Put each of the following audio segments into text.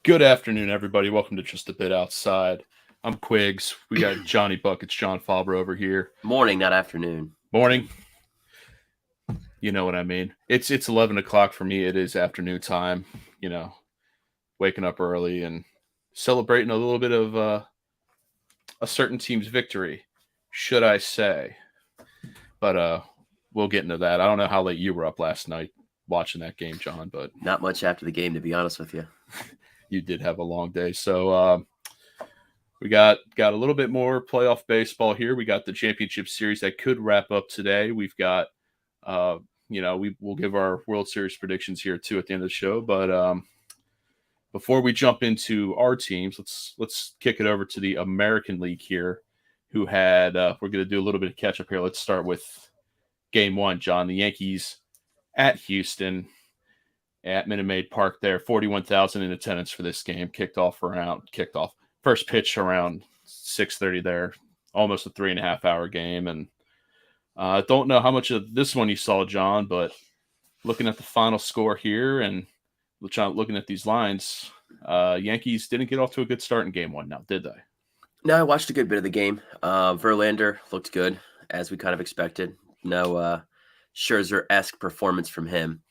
Good afternoon, everybody. Welcome to Just a Bit Outside. I'm Quigs. We got Johnny Buckets, John Faber over here. Morning, not afternoon. Morning. You know what I mean. It's 11 o'clock for me. It is afternoon time. You know, waking up early and celebrating a little bit of a certain team's victory, should I say? But we'll get into that. I don't know how late you were up last night watching that game, John, but Not much after the game, to be honest with you. you did have a long day. So we got a little bit more playoff baseball here. We got the championship series that could wrap up today. We've got, we'll give our World Series predictions here too at the end of the show. But before we jump into our teams, let's kick it over to the American League here, who had. We're going to do a little bit of catch up here. Let's start with Game 1, John. The Yankees at Houston at Minute Maid Park. There, 41,000 in attendance for this game. Kicked off. First pitch around 6:30 there, almost a 3.5 hour game. And I don't know how much of this one you saw, John, but looking at the final score here and looking at these lines, Yankees didn't get off to a good start in Game 1 now, did they? No, I watched a good bit of the game. Verlander looked good, as we kind of expected. No Scherzer-esque performance from him.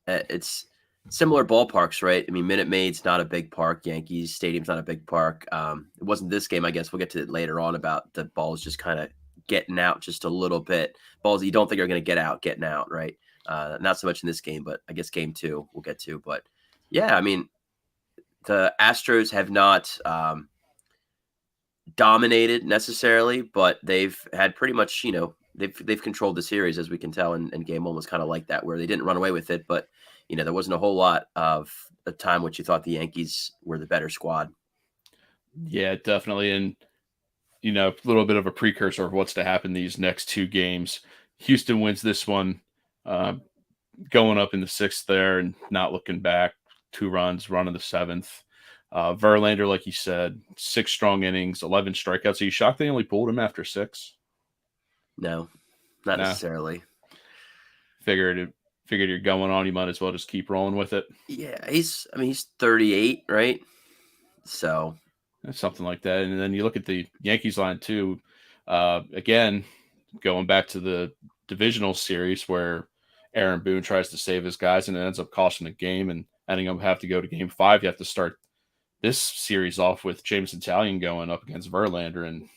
It's similar ballparks, right? I mean, Minute Maid's not a big park. Yankees Stadium's not a big park. It wasn't this game. I guess we'll get to it later on about the balls just kind of getting out just a little bit. Balls that you don't think are going to get out, getting out, right? Not so much in this game, but I guess Game 2 we'll get to. But yeah, I mean, the Astros have not dominated necessarily, but they've had pretty much, they've controlled the series, as we can tell. And Game 1 was kind of like that, where they didn't run away with it, but there wasn't a whole lot of a time which you thought the Yankees were the better squad. Yeah, definitely. And, a little bit of a precursor of what's to happen these next two games. Houston wins this one, going up in the 6th there and not looking back. 2 runs, run in the 7th. Verlander, like you said, 6 strong innings, 11 strikeouts. Are you shocked they only pulled him after 6? No, not necessarily. Figured you're going on. You might as well just keep rolling with it. Yeah, he's 38, right? So something like that. And then you look at the Yankees line too. Again, going back to the divisional series where Aaron Boone tries to save his guys and it ends up costing the game and ending up have to go to Game 5. You have to start this series off with James Italian going up against Verlander, and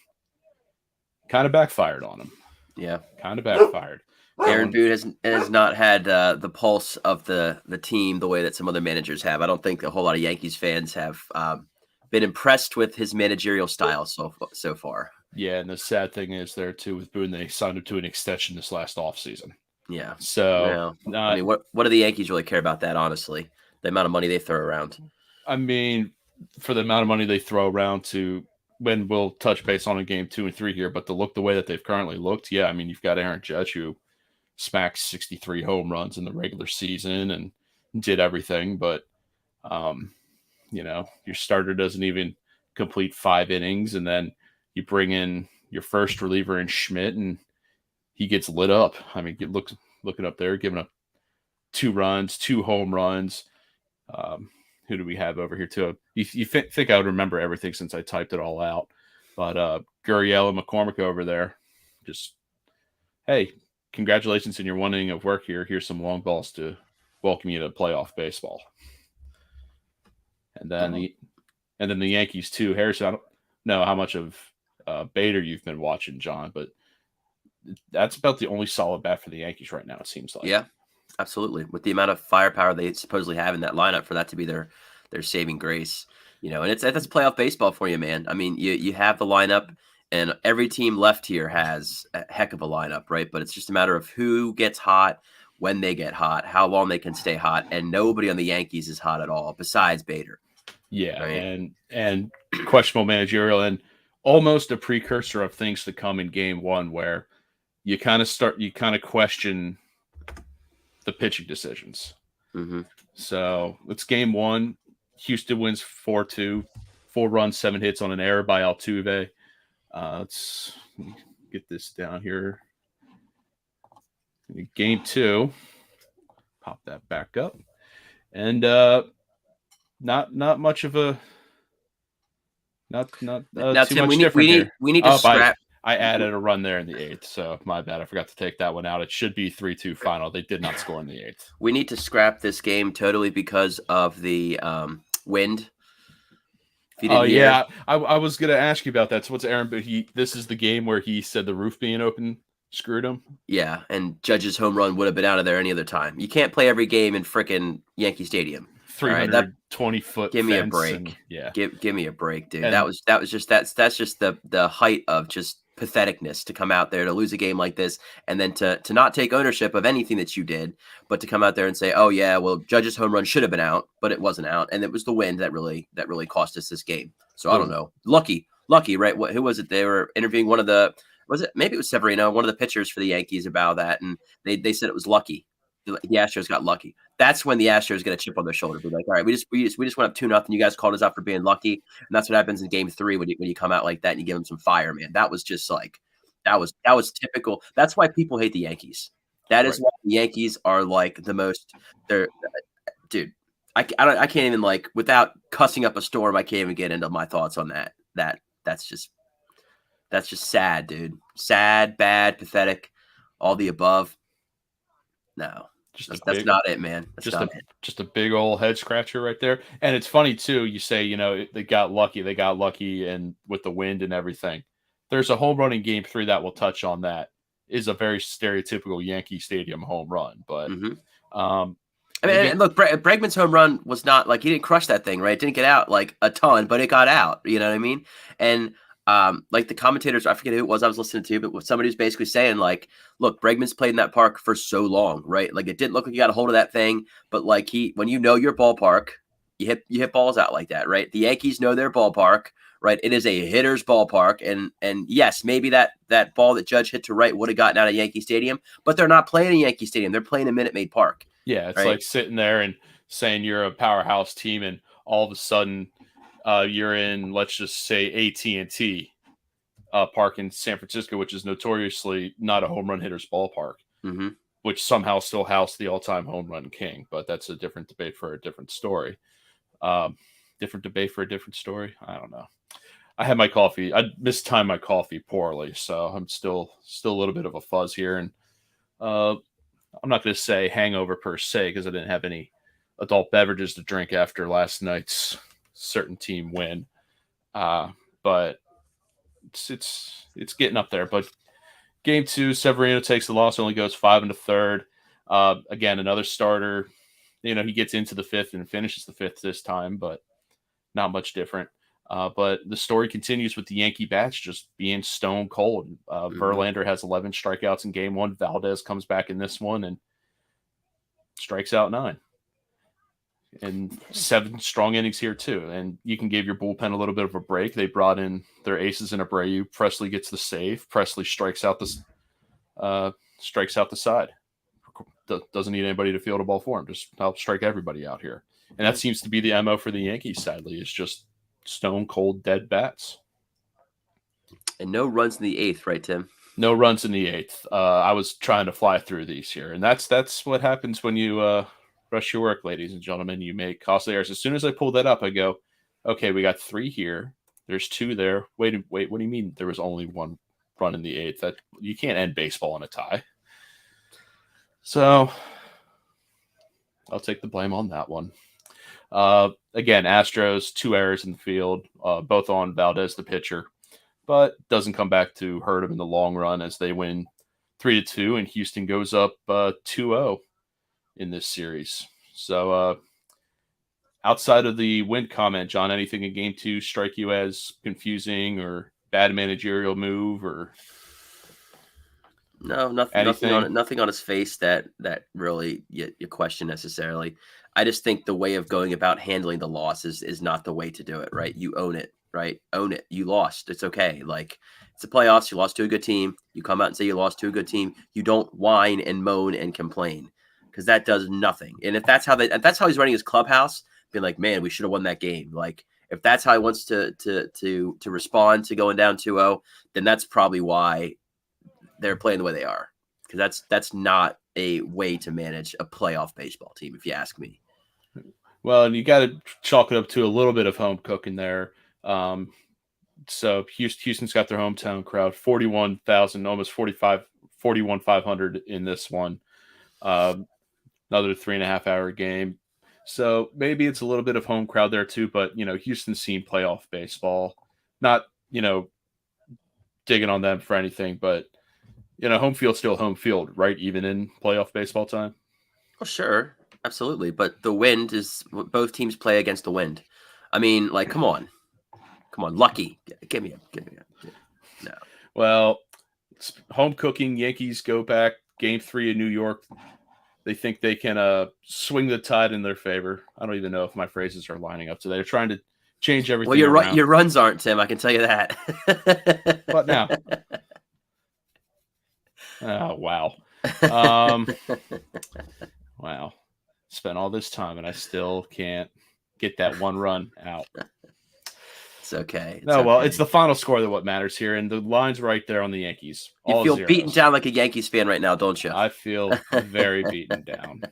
kind of backfired on him. Yeah, kind of backfired. Aaron Boone has not had the pulse of the team the way that some other managers have. I don't think a whole lot of Yankees fans have been impressed with his managerial style so far. Yeah, and the sad thing is there too with Boone, they signed him to an extension this last offseason. Yeah. So I mean, what do the Yankees really care about that? Honestly, the amount of money they throw around. I mean, for the amount of money they throw around to. When we'll touch base on in Game 2 and 3 here, but the way that they've currently looked, yeah, I mean, you've got Aaron Judge who smacked 63 home runs in the regular season and did everything, but your starter doesn't even complete 5 innings, and then you bring in your first reliever in Schmidt, and he gets lit up. I mean, looking up there, giving up 2 runs, 2 home runs. Who do we have over here too? You think I would remember everything since I typed it all out, but Gurriel and McCormick over there, just hey, congratulations on your 1 inning of work here. Here's some long balls to welcome you to playoff baseball. And then the Yankees too. Harrison, I don't know how much of Bader you've been watching, John, but that's about the only solid bat for the Yankees right now, it seems like. Yeah, absolutely. With the amount of firepower they supposedly have in that lineup, for that to be their saving grace, and that's playoff baseball for you, man. I mean, you have the lineup, and every team left here has a heck of a lineup, right? But it's just a matter of who gets hot, when they get hot, how long they can stay hot, and nobody on the Yankees is hot at all besides Bader. Yeah, right? and questionable managerial and almost a precursor of things to come in Game 1, where you kind of question the pitching decisions. Mm-hmm. So it's Game 1. Houston wins 4-2, 4 runs, 7 hits on an error by Altuve. Let's get this down here. Game 2, pop that back up. And not much of a not Now, too Tim, much different here. we need to scrap. I added a run there in the 8th, so my bad. I forgot to take that one out. It should be 3-2 final. They did not score in the 8th. We need to scrap this game totally because of the wind. Oh yeah, I was gonna ask you about that. So what's Aaron? But this is the game where he said the roof being open screwed him. Yeah, and Judge's home run would have been out of there any other time. You can't play every game in frickin' Yankee Stadium. 320-foot. Give me a break. Yeah, give me a break, dude. And that's just the height of just patheticness to come out there to lose a game like this, and then to not take ownership of anything that you did, but to come out there and say, "Oh yeah, well, Judge's home run should have been out, but it wasn't out, and it was the wind that really cost us this game." So I don't know. Lucky, right? Who was it? They were interviewing one of the maybe it was Severino, one of the pitchers for the Yankees about that, and they said it was lucky. The Astros got lucky. That's when the Astros get a chip on their shoulder. Be like, all right, we just went up 2-0. You guys called us out for being lucky, and that's what happens in Game 3 when you come out like that and you give them some fire, man. That was just like that was typical. That's why people hate the Yankees. That is why the Yankees are like the most. They're dude. I can't even like without cussing up a storm. I can't even get into my thoughts on that. That's just sad, dude. Sad, bad, all the above. No. That's not it, man. Just a big old head scratcher right there. And it's funny too. You say, they got lucky, and with the wind and everything. There's a home run in Game 3 that we'll touch on. That is a very stereotypical Yankee Stadium home run. But and look, Bregman's home run was not like he didn't crush that thing, right? It didn't get out like a ton, but it got out. You know what I mean? And like the commentators, I forget who it was I was listening to, but somebody was basically saying like, look, Bregman's played in that park for so long, right? Like it didn't look like he got a hold of that thing, but like when you know your ballpark, you hit balls out like that, right? The Yankees know their ballpark, right? It is a hitter's ballpark, and yes, maybe that ball that Judge hit to right would have gotten out of Yankee Stadium, but they're not playing in Yankee Stadium; they're playing in Minute Maid Park. Yeah, it's like sitting there and saying you're a powerhouse team, and all of a sudden you're in, let's just say, AT&T Park in San Francisco, which is notoriously not a home run hitter's ballpark, which somehow still housed the all-time home run king. But that's a different debate for a different story. I don't know. I had my coffee. I mistimed my coffee poorly, so I'm still a little bit of a fuzz here. And I'm not going to say hangover per se because I didn't have any adult beverages to drink after last night's certain team win. But it's getting up there. But Game 2, Severino takes the loss, only goes 5 1/3. Again, another starter. He gets into the 5th and finishes the 5th this time, but not much different. But the story continues with the Yankee bats just being stone cold. Verlander has 11 strikeouts in Game 1. Valdez comes back in this one and strikes out 9. And 7 strong innings here too. And you can give your bullpen a little bit of a break. They brought in their aces in Abreu. Presley gets the save. Presley strikes out the side. Doesn't need anybody to field a ball for him. Just help strike everybody out here. And that seems to be the MO for the Yankees, sadly. It's just stone cold dead bats. And no runs in the 8th, right, Tim? No runs in the 8th. I was trying to fly through these here. And that's what happens when you rush your work, ladies and gentlemen. You make costly errors. As soon as I pull that up, I go, okay, we got 3 here. There's 2 there. Wait, what do you mean there was only 1 run in the 8th? That you can't end baseball in a tie. So I'll take the blame on that one. Again, Astros, 2 errors in the field, both on Valdez, the pitcher, but doesn't come back to hurt him in the long run as they win 3-2, and Houston goes up 2-0 in this series. So outside of the win comment, John, anything in Game 2 strike you as confusing or bad managerial move or? No, nothing on his face that really you question necessarily. I just think the way of going about handling the loss is not the way to do it, right? You own it, right? Own it. You lost. It's okay. Like, it's the playoffs. You lost to a good team. You come out and say you lost to a good team. You don't whine and moan and complain because that does nothing. And if that's how he's running his clubhouse, being like, man, we should have won that game. Like, if that's how he wants to respond to going down 2-0, then that's probably why they're playing the way they are, because that's not a way to manage a playoff baseball team, if you ask me. Well, and you got to chalk it up to a little bit of home cooking there. So Houston's got their hometown crowd, 41,000, almost 41,500 in this one. Another 3.5 hour game. So maybe it's a little bit of home crowd there too, but Houston's seen playoff baseball. Not, digging on them for anything, but home field's still home field, right? Even in playoff baseball time. Well, sure, absolutely. But the wind is both teams play against the wind. I mean, like, come on, Lucky, give me a no. Well, home cooking. Yankees go back Game 3 in New York. They think they can swing the tide in their favor. I don't even know if my phrases are lining up today. They're trying to change everything. Well, you're around. right. Your runs aren't, Tim. I can tell you that. But now, oh wow, wow! Spent all this time and I still can't get that one run out. It's okay. It's the final score that what matters here, and the line's right there on the Yankees. You feel beaten down like a Yankees fan right now, don't you? I feel very beaten down.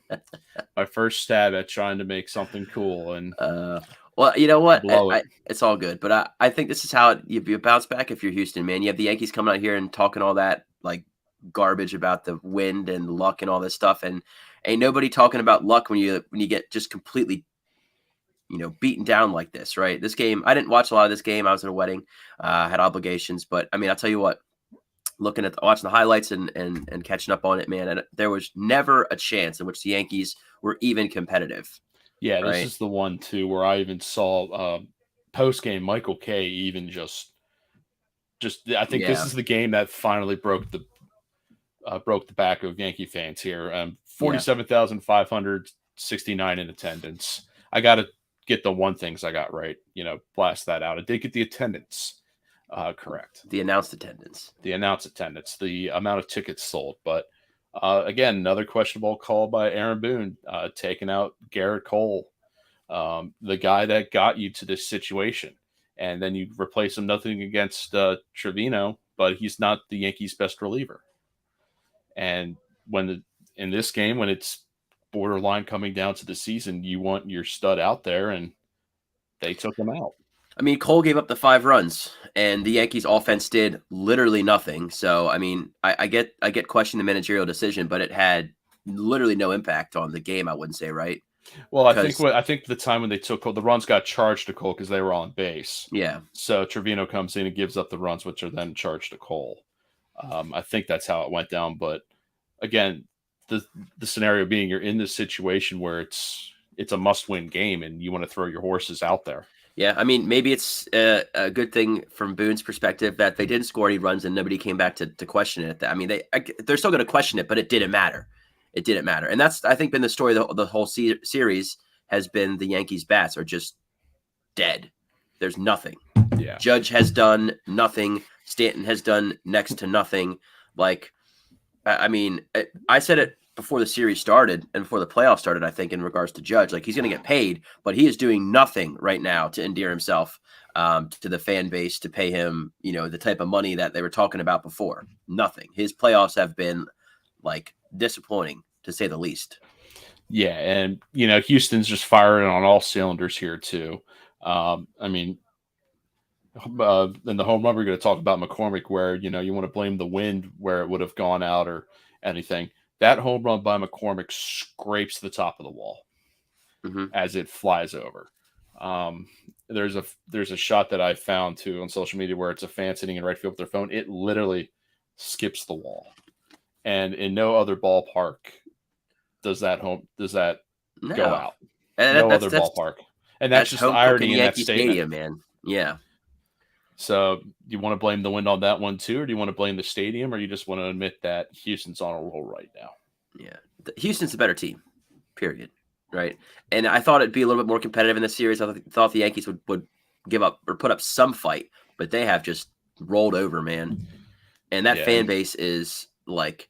My first stab at trying to make something cool, and well, you know what? It's all good, but I think this is how you bounce back if you're Houston, man. You have the Yankees coming out here and talking all that like garbage about the wind and luck and all this stuff, and ain't nobody talking about luck when you get just completely beaten down like this, right? This game, I didn't watch a lot of this game. I was at a wedding, had obligations, but I mean, I'll tell you what, watching the highlights and catching up on it, man, and there was never a chance in which the Yankees were even competitive. Yeah, right? This is the one too where I even saw post game Michael Kay even just I think this is the game that finally broke the back of Yankee fans here. 47,569 in attendance. I got to get the one things I got right, blast that out. I did get the attendance correct. The announced attendance. The amount of tickets sold. But again, another questionable call by Aaron Boone, taking out Garrett Cole, the guy that got you to this situation. And then you replace him, nothing against Trevino, but he's not the Yankees' best reliever. And in this game, when it's borderline coming down to the season, you want your stud out there, and they took him out. I mean, Cole gave up the 5 runs, and the Yankees offense did literally nothing. So, I mean, I get questioning the managerial decision, but it had literally no impact on the game, I wouldn't say, right? Well, I think the time when they took Cole, the runs got charged to Cole because they were on base. Yeah. So Trevino comes in and gives up the runs, which are then charged to Cole. I think that's how it went down. But again, the scenario being you're in this situation where it's a must-win game and you want to throw your horses out there. Yeah, I mean, maybe it's a good thing from Boone's perspective that they didn't score any runs and nobody came back to question it. I mean, they're still going to question it, but it didn't matter. It didn't matter. And that's, I think, been the story of the whole series has been the Yankees' bats are just dead. There's nothing. Yeah. Judge has done nothing. Stanton has done next to nothing. Like, I mean, I said it before the series started and before the playoffs started, I think, in regards to Judge. Like, he's going to get paid, but he is doing nothing right now to endear himself to the fan base, to pay him, the type of money that they were talking about before. Nothing. His playoffs have been, like, disappointing, to say the least. Yeah, and, Houston's just firing on all cylinders here, too. I mean, in the home run, we're going to talk about McCormick, where, you want to blame the wind where it would have gone out or anything. That home run by McCormick scrapes the top of the wall as it flies over. There's a shot that I found too on social media where it's a fan sitting in right field with their phone. It literally skips the wall, and in no other ballpark does that go out. And no other ballpark, and that's just the irony in that statement, Stadium, man. Yeah. So, do you want to blame the wind on that one too, or do you want to blame the stadium, or you just want to admit that Houston's on a roll right now? Yeah, Houston's a better team, period. Right, and I thought it'd be a little bit more competitive in this series. I thought the Yankees would give up or put up some fight, but they have just rolled over, man. And that fan base is like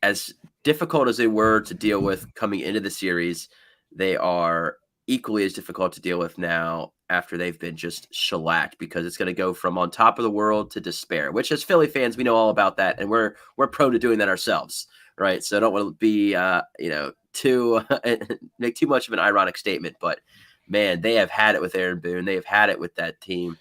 as difficult as they were to deal with coming into the series. They are equally as difficult to deal with now after they've been just shellacked, because it's going to go from on top of the world to despair, which as Philly fans, we know all about that. And we're prone to doing that ourselves. Right. So I don't want to be, make too much of an ironic statement, but man, they have had it with Aaron Boone. They have had it with that team.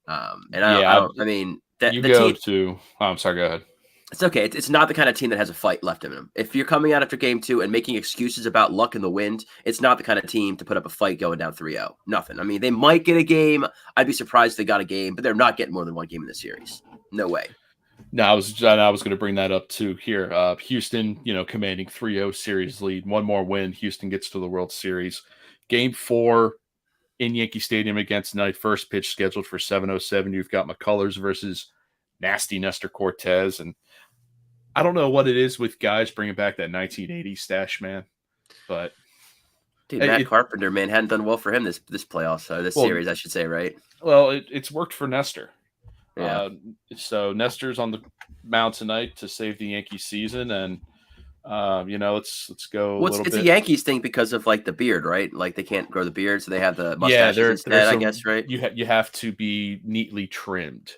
And Yeah, I mean, that you the go team. to. Oh, I'm sorry. Go ahead. It's okay. It's not the kind of team that has a fight left in them. If you're coming out after game 2 and making excuses about luck in the wind, it's not the kind of team to put up a fight going down 3-0. Nothing. I mean, they might get a game. I'd be surprised if they got a game, but they're not getting more than one game in the series. No way. No, I was going to bring that up too here. Houston, commanding 3-0 series lead. One more win, Houston gets to the World Series. Game 4 in Yankee Stadium against Night. First pitch scheduled for 7:07. You've got McCullers versus nasty Nestor Cortez. And I don't know what it is with guys bringing back that 1980 stash, man. But dude, Matt Carpenter, man, hadn't done well for him this playoffs, so this series, I should say, right? Well, it's worked for Nestor. Yeah. So Nestor's on the mound tonight to save the Yankees season, and let's go. It's a Yankees thing because of like the beard, right? Like they can't grow the beard, so they have the mustaches instead, I guess, right? You have to be neatly trimmed.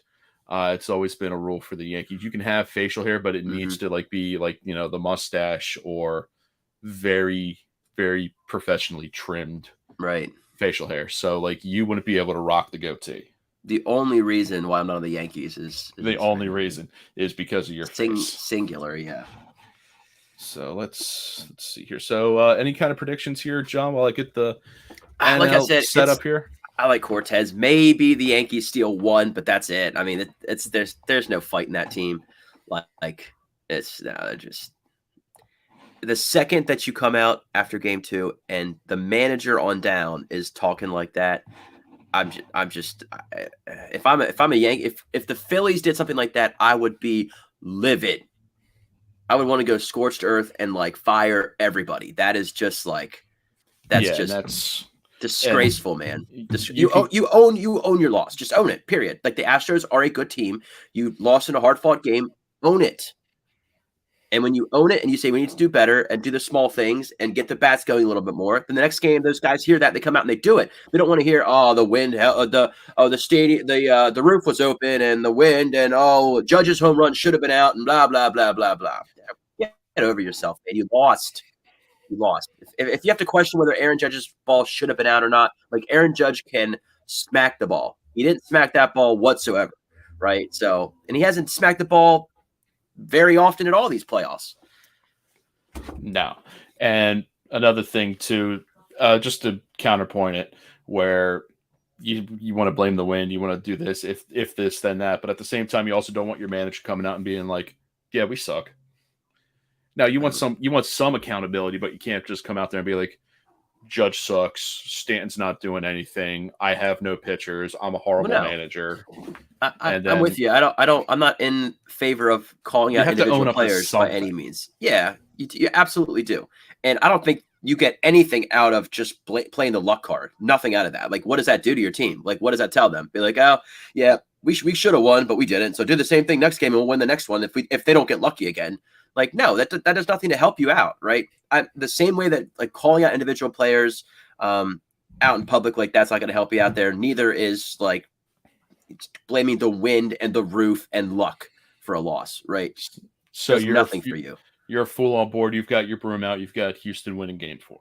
It's always been a rule for the Yankees. You can have facial hair, but it needs to be the mustache or very, very professionally trimmed facial hair. So you wouldn't be able to rock the goatee. The only reason why I'm not on the Yankees is the only reason is because of your face. Singular, yeah. So let's see here. So any kind of predictions here, John, while I get the NL like I said, set up here? I like Cortez. Maybe the Yankees steal one, but that's it. I mean, there's no fight in that team. Just the second that you come out after game 2 and the manager on down is talking like that, if I'm a Yankee, if the Phillies did something like that, I would be livid. I would want to go scorched earth and fire everybody. That is just that's disgraceful, man. You own your loss. Just own it. Period. Like the Astros are a good team. You lost in a hard fought game. Own it. And when you own it and you say we need to do better and do the small things and get the bats going a little bit more, then the next game those guys hear that, they come out and they do it. They don't want to hear the wind, the stadium, the roof was open and the wind and Judge's home run should have been out and blah blah blah blah blah. Get over yourself, man. You lost. You lost. If you have to question whether Aaron Judge's ball should have been out or not, Aaron Judge can smack the ball. He didn't smack that ball whatsoever, right? So, and he hasn't smacked the ball very often at all these playoffs. No. And another thing too, just to counterpoint it, where you want to blame the wind, you want to do this, if this, then that, but at the same time, you also don't want your manager coming out and being like, yeah, we suck. Now you want some accountability, but you can't just come out there and be like, Judge sucks, Stanton's not doing anything, I have no pitchers, I'm a horrible manager. I'm with you. I'm not in favor of calling out individual players by any means. Yeah, you absolutely do. And I don't think you get anything out of just playing the luck card. Nothing out of that. What does that do to your team? What does that tell them? Be like, oh, yeah, we should have won, but we didn't. So do the same thing next game and we'll win the next one if they don't get lucky again. No, that does nothing to help you out, right? The same way that calling out individual players out in public, that's not going to help you out there. Neither is blaming the wind and the roof and luck for a loss, right? So you're nothing for you. You're full on board. You've got your broom out. You've got Houston winning game 4.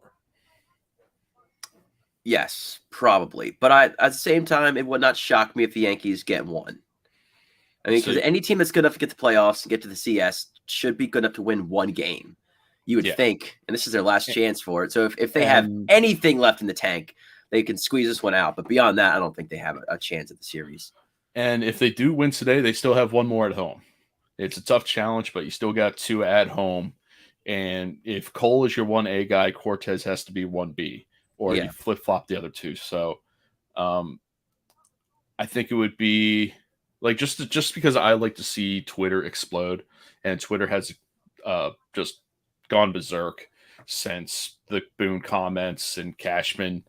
Yes, probably. But at the same time, it would not shock me if the Yankees get one. I mean, because any team that's good enough to get to playoffs and get to the CS should be good enough to win one game. You would think, and this is their last chance for it. So if they have anything left in the tank, they can squeeze this one out. But beyond that, I don't think they have a chance at the series. And if they do win today, they still have one more at home. It's a tough challenge, but you still got 2 at home. And if Cole is your 1A guy, Cortez has to be 1B, or you flip-flop the other 2. So I think it would be just because I like to see Twitter explode, and Twitter has just gone berserk since the Boone comments and Cashman.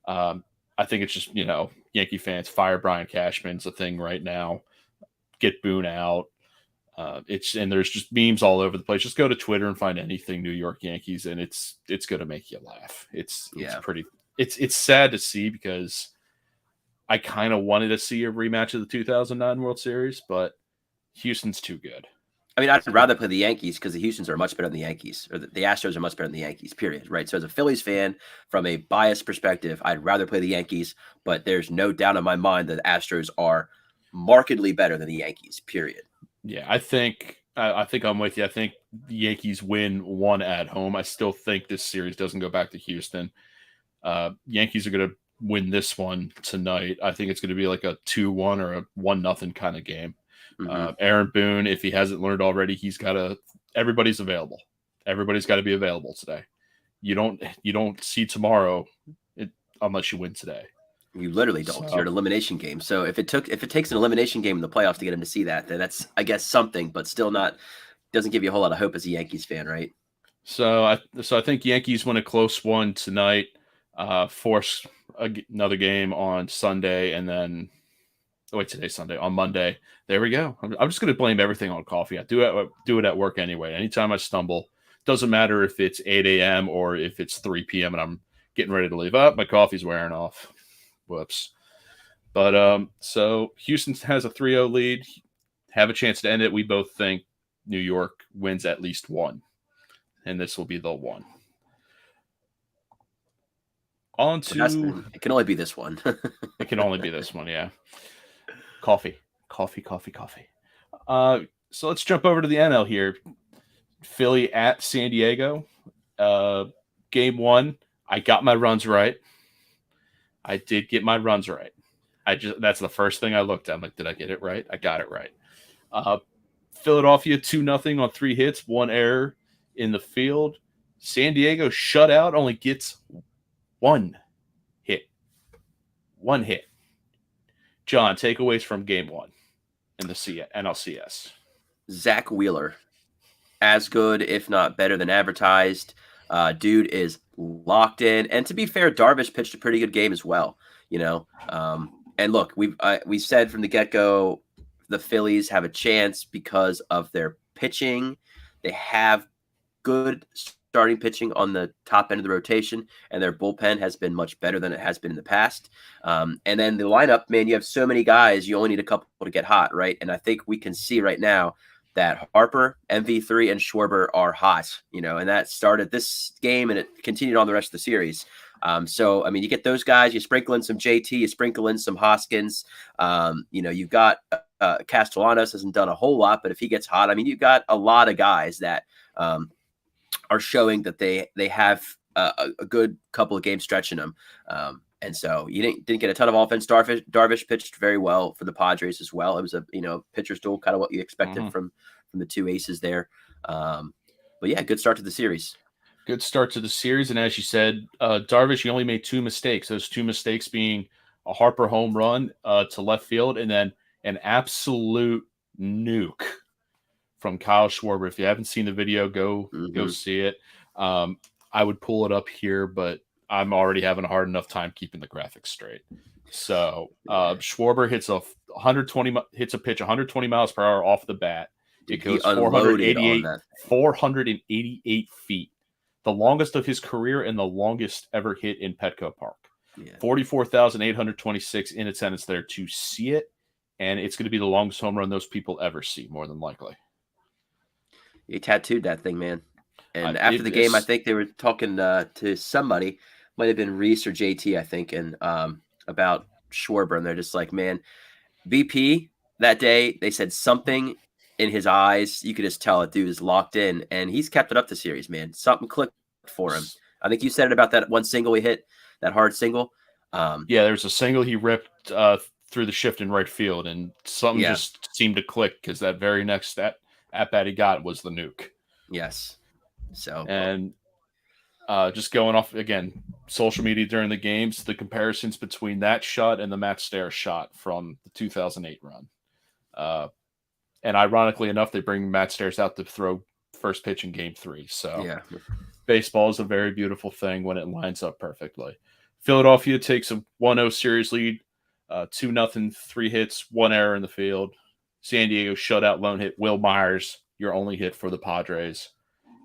I think it's just, Yankee fans fire Brian Cashman's a thing right now. Get Boone out. And there's just memes all over the place. Just go to Twitter and find anything New York Yankees, and it's going to make you laugh. It's sad to see because I kind of wanted to see a rematch of the 2009 World Series, but Houston's too good. I mean, I'd rather play the Yankees because the Houstons are much better than the Yankees, or the Astros are much better than the Yankees, period. Right. So as a Phillies fan, from a biased perspective, I'd rather play the Yankees, but there's no doubt in my mind that the Astros are markedly better than the Yankees, period. Yeah, I think I'm with you. I think the Yankees win one at home. I still think this series doesn't go back to Houston. Yankees are going to win this one tonight. I think it's going to be like a 2-1 or a 1-0 kind of game. Mm-hmm. Aaron Boone, if he hasn't learned already, he's got to. Everybody's available. Everybody's got to be available today. You don't see tomorrow unless you win today. You literally don't. You're an elimination game. So if it takes an elimination game in the playoffs to get him to see that, then that's, I guess, something, but still not, doesn't give you a whole lot of hope as a Yankees fan, right? So I think Yankees win a close one tonight. Force another game on Sunday, and then today's Sunday. On Monday, there we go. I'm just going to blame everything on coffee. I do it at work anyway. Anytime I stumble, doesn't matter if it's 8 a.m. or if it's 3 p.m. and I'm getting ready to leave. My coffee's wearing off. Whoops. But so Houston has a 3-0 lead. Have a chance to end it. We both think New York wins at least one, and this will be the one. On to it can only be this one. It can only be this one, yeah. Coffee. So let's jump over to the NL here. Philly at San Diego. Game 1, I got my runs right. I did get my runs right. That's the first thing I looked at. I'm like, did I get it right? I got it right. Philadelphia 2-0 on 3 hits, 1 error in the field. San Diego shutout, only gets 1 hit. 1 hit. John, takeaways from game 1 in the NLCS. Zach Wheeler, as good, if not better than advertised. Dude is locked in. And to be fair, Darvish pitched a pretty good game as well. And look, we said from the get-go, the Phillies have a chance because of their pitching. They have good starting pitching on the top end of the rotation, and their bullpen has been much better than it has been in the past. And then the lineup, man, you have so many guys, you only need a couple to get hot, right? And I think we can see right now that Harper, MV3, and Schwarber are hot, and that started this game and it continued on the rest of the series. So, I mean, you get those guys, you sprinkle in some JT, you sprinkle in some Hoskins. You've got Castellanos hasn't done a whole lot, but if he gets hot, I mean, you've got a lot of guys that are showing that they have a good couple of games stretching them. And so you didn't get a ton of offense. Darvish pitched very well for the Padres as well. It was a pitcher's duel, kind of what you expected from the two aces there. But yeah, good start to the series. Good start to the series, and as you said, Darvish, he only made 2 mistakes. Those 2 mistakes being a Harper home run to left field, and then an absolute nuke from Kyle Schwarber. If you haven't seen the video, go see it. I would pull it up here, but I'm already having a hard enough time keeping the graphics straight. So Schwarber hits a pitch 120 miles per hour off the bat. It goes 488 feet. The longest of his career and the longest ever hit in Petco Park. Yeah. 44,826 in attendance there to see it, and it's going to be the longest home run those people ever see, more than likely. He tattooed that thing, man. And after the game, I think they were talking to somebody, might have been Reese or JT, I think, and about Schwarber, and they're just like, man, BP that day, they said something in his eyes. You could just tell a dude is locked in, and he's kept it up the series, man. Something clicked for him. I think you said it about that one single he hit, that hard single. Yeah, there's a single he ripped through the shift in right field, and something just seemed to click because that very next at bat he got was the nuke. Yes. So and just going off again, social media during the games, the comparisons between that shot and the Matt Stairs shot from the 2008 run. And ironically enough, they bring Matt Stairs out to throw first pitch in game 3. So yeah, baseball is a very beautiful thing when it lines up perfectly. Philadelphia takes a 1-0 series lead, 2-0, 3 hits, 1 error in the field. San Diego shutout lone hit. Will Myers, your only hit for the Padres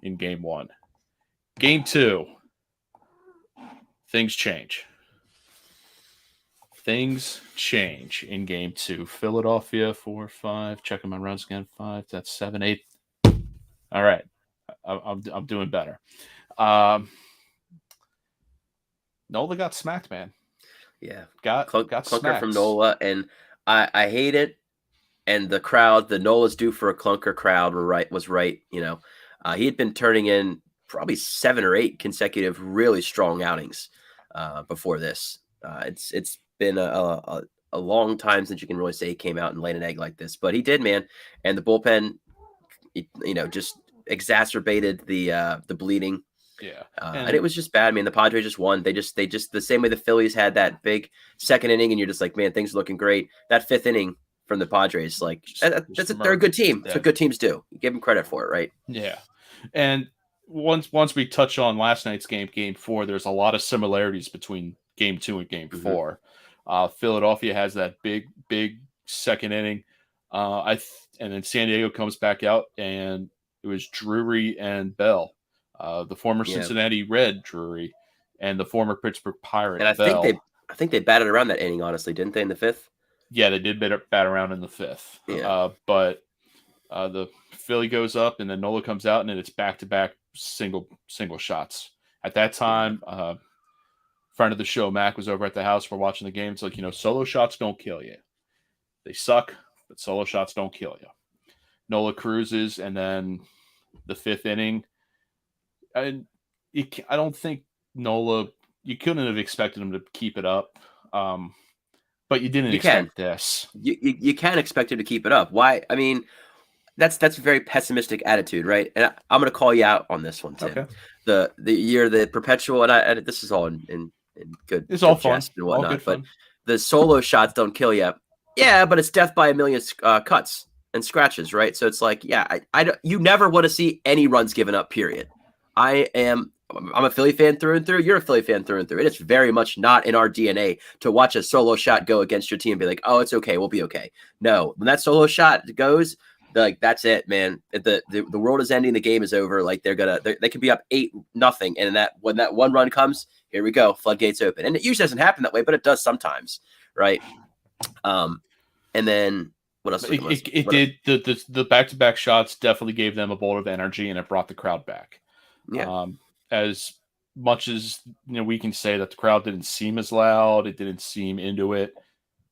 in game 1. Game 2, things change. Things change in game 2. Philadelphia 4-5. Checking my runs again. 5. That's 7, 8. All right. I'm doing better. Um, Nola got smacked, man. Yeah, Got clunker from smacked. Nola, and I hate it. And the crowd, the Nola's due for a clunker crowd was right. He had been turning in probably 7 or 8 consecutive really strong outings before this. It's been a long time since you can really say he came out and laid an egg like this, but he did, man. And the bullpen, just exacerbated the bleeding. Yeah. And it was just bad. I mean, the Padres just won. They just the same way the Phillies had that big second inning, and you're just like, man, things are looking great. That 5th inning from the Padres, like they're a good team. That's what good teams do. You give them credit for it, right? Yeah. And once we touch on last night's game 4, there's a lot of similarities between game 2 and game 4. Philadelphia has that big second inning. And then San Diego comes back out, and it was Drury and Bell, the former Cincinnati Red Drury, and the former Pittsburgh Pirate. And I think they batted around that inning, honestly, didn't they? In the 5th. Yeah, they did bat around in the 5th. Yeah. But the Philly goes up, and then Nola comes out, and then it's back-to-back single shots. At that time, friend of the show, Mac, was over at the house. We're watching the game. It's like, solo shots don't kill you. They suck, but solo shots don't kill you. Nola cruises, and then the 5th inning, I don't think Nola, you couldn't have expected him to keep it up. But you didn't expect this. You can expect him to keep it up. Why? I mean, that's a very pessimistic attitude, right? And I'm going to call you out on this one, Tim. Okay. The perpetual, and this is all in good. It's all fun and whatnot, but the solo shots don't kill you. Yeah, but it's death by a million cuts and scratches, right? So it's like, you never want to see any runs given up. Period. I'm a Philly fan through and through. You're a Philly fan through and through. And it's very much not in our DNA to watch a solo shot go against your team and be like, oh, it's okay. We'll be okay. No, when that solo shot goes, like, that's it, man. The world is ending. The game is over. Like, they can be up 8-0. And when that one run comes, here we go. Floodgates open. And it usually doesn't happen that way, but it does sometimes. Right. And then what else? It did. The back-to-back shots definitely gave them a bolt of energy, and it brought the crowd back. Yeah. As much as we can say that the crowd didn't seem as loud, it didn't seem into it.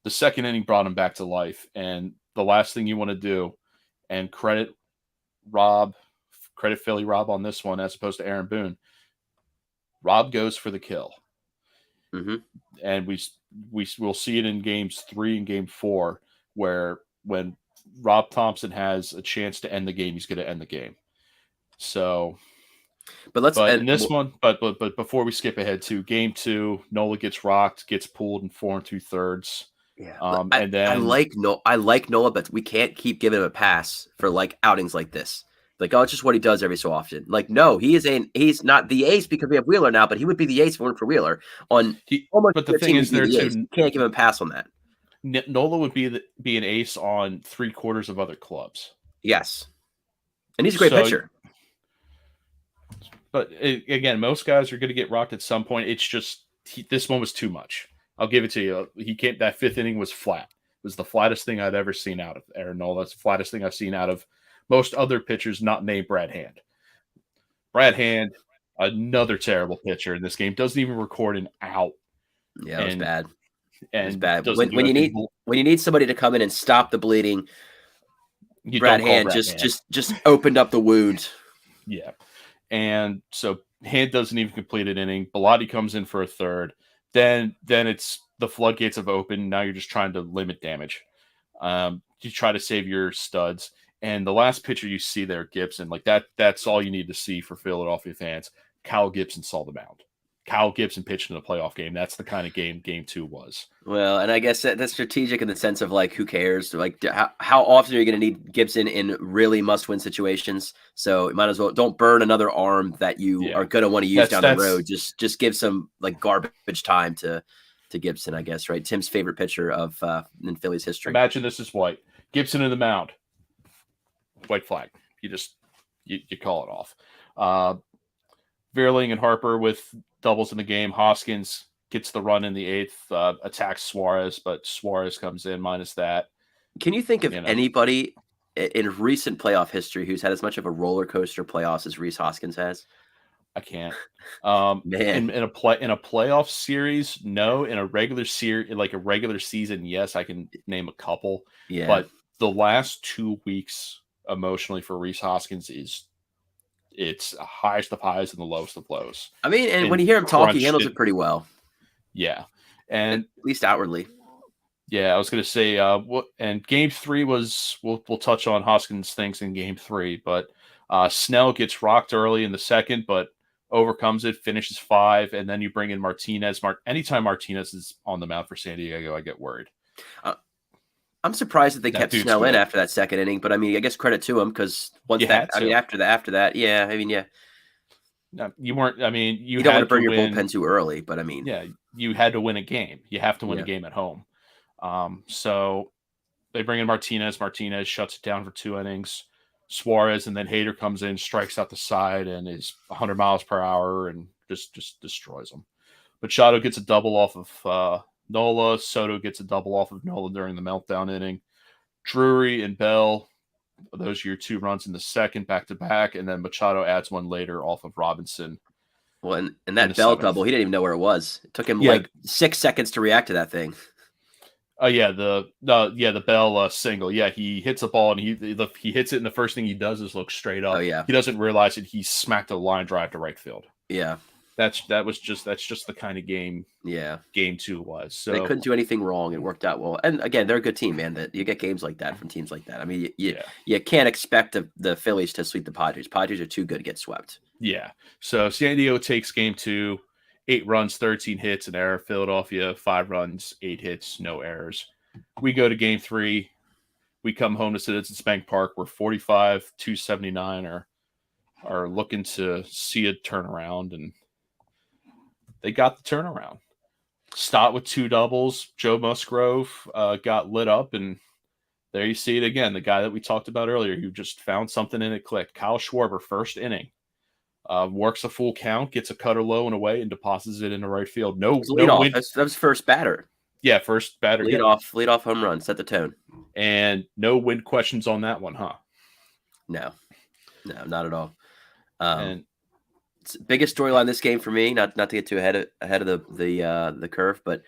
The second inning brought them back to life, and the last thing you want to do, and credit Philly Rob on this one as opposed to Aaron Boone. Rob goes for the kill, and we'll see it in games 3 and game 4, where when Rob Thompson has a chance to end the game, he's going to end the game. So. But in this one, but before we skip ahead to game 2, Nola gets rocked, gets pulled in 4 2/3. Yeah, and then I like Nola, but we can't keep giving him a pass for like outings like this. Like, oh, it's just what he does every so often. Like, no, he's not the ace because we have Wheeler now, but he would be the ace if it weren't for Wheeler. But the thing is, there too, you can't give him a pass on that. Nola would be an ace on 3/4 of other clubs. Yes, and he's a great pitcher. But again, most guys are going to get rocked at some point. It's just this one was too much. I'll give it to you. That 5th inning was flat. It was the flattest thing I'd ever seen out of Aaron Nola. That's the flattest thing I've seen out of most other pitchers not named Brad Hand. Brad Hand, another terrible pitcher in this game, doesn't even record an out. Yeah, it was bad. And it's bad. When you need somebody to come in and stop the bleeding, Brad Hand just opened up the wound. Yeah. And so Hand doesn't even complete an inning. Bilotti comes in for a 3rd. Then it's the floodgates have opened. Now you're just trying to limit damage. You try to save your studs. And the last pitcher you see there, Gibson, like that's all you need to see for Philadelphia fans. Kyle Gibson saw the mound. Kyle Gibson pitched in a playoff game. That's the kind of game 2 was. Well, and I guess that's strategic in the sense of like, who cares? Like, how often are you going to need Gibson in really must-win situations? So you might as well don't burn another arm that you are going to want to use down the road. Just give some like garbage time to Gibson, I guess, right? Tim's favorite pitcher of in Philly's history. Imagine this is White. Gibson in the mound. White flag. You call it off. Vierling and Harper with doubles in the game. Hoskins gets the run in the 8th, attacks Suarez, but Suarez comes in minus that. Can you think of anybody in recent playoff history, who's had as much of a roller coaster playoffs as Rhys Hoskins has? I can't. Man. In a playoff series, no. In a regular series, like a regular season, yes, I can name a couple. Yeah. But the last 2 weeks emotionally for Rhys Hoskins it's the highest of highs and the lowest of lows. I mean, and when you hear him talk, he handles it pretty well. Yeah, and at least outwardly. Yeah, I was going to say, and Game 3 was. We'll touch on Hoskins' things in Game 3, but Snell gets rocked early in the second, but overcomes it, finishes 5, and then you bring in Martinez. Anytime Martinez is on the mound for San Diego, I get worried. I'm surprised that they kept Snell in after that second inning, but I mean, I guess credit to him because after that, yeah, I mean, yeah. No, you weren't. I mean, you don't want to burn your bullpen too early, but I mean, yeah, you had to win a game. You have to win a game at home. So they bring in Martinez. Martinez shuts it down for 2 innings. Suarez and then Hader comes in, strikes out the side, and is 100 miles per hour and just destroys them. Machado gets a double off of Nola. Soto gets a double off of Nola during the meltdown inning. Drury and Bell, those are your 2 runs in the second, back to back, and then Machado adds one later off of Robinson. Well, and that Bell double, he didn't even know where it was. It took him like 6 seconds to react to that thing. Oh yeah, the Bell single. Yeah, he hits a ball and he hits it, and the first thing he does is look straight up. Oh yeah, he doesn't realize that he smacked a line drive to right field. Yeah, that's just the kind of game. Yeah, Game 2 was. So they couldn't do anything wrong. It worked out well. And again, they're a good team, man. That you get games like that from teams like that. I mean, you can't expect the Phillies to sweep the Padres. Padres are too good to get swept. Yeah. So San Diego takes Game 2. 8 runs, 13 hits, an error. Philadelphia, 5 runs, 8 hits, no errors. We go to Game 3. We come home to Citizens Bank Park. We're 45-279 are looking to see a turnaround, and they got the turnaround. Stott with 2 doubles. Joe Musgrove got lit up, and there you see it again. The guy that we talked about earlier who just found something and it clicked. Kyle Schwarber, first inning. Works a full count, gets a cutter low and away, and deposits it into right field. No win. That was first batter. Yeah, first batter. Lead off home run, set the tone. And no win questions on that one, huh? No, not at all. And biggest storyline this game for me, not to get too ahead of the curve, but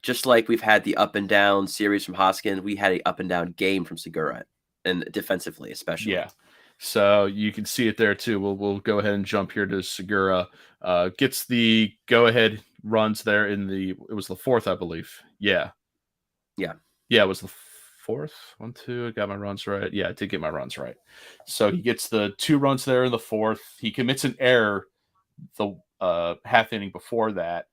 just like we've had the up and down series from Hoskins, we had an up and down game from Segura, and defensively especially. Yeah. So you can see it there too. We'll go ahead and jump here to Segura. Gets the go-ahead runs there it was the 4th, I believe. Yeah. It was the 4th. 1, 2. I got my runs right. Yeah, I did get my runs right. So he gets the 2 runs there in the 4th. He commits an error the half inning before that.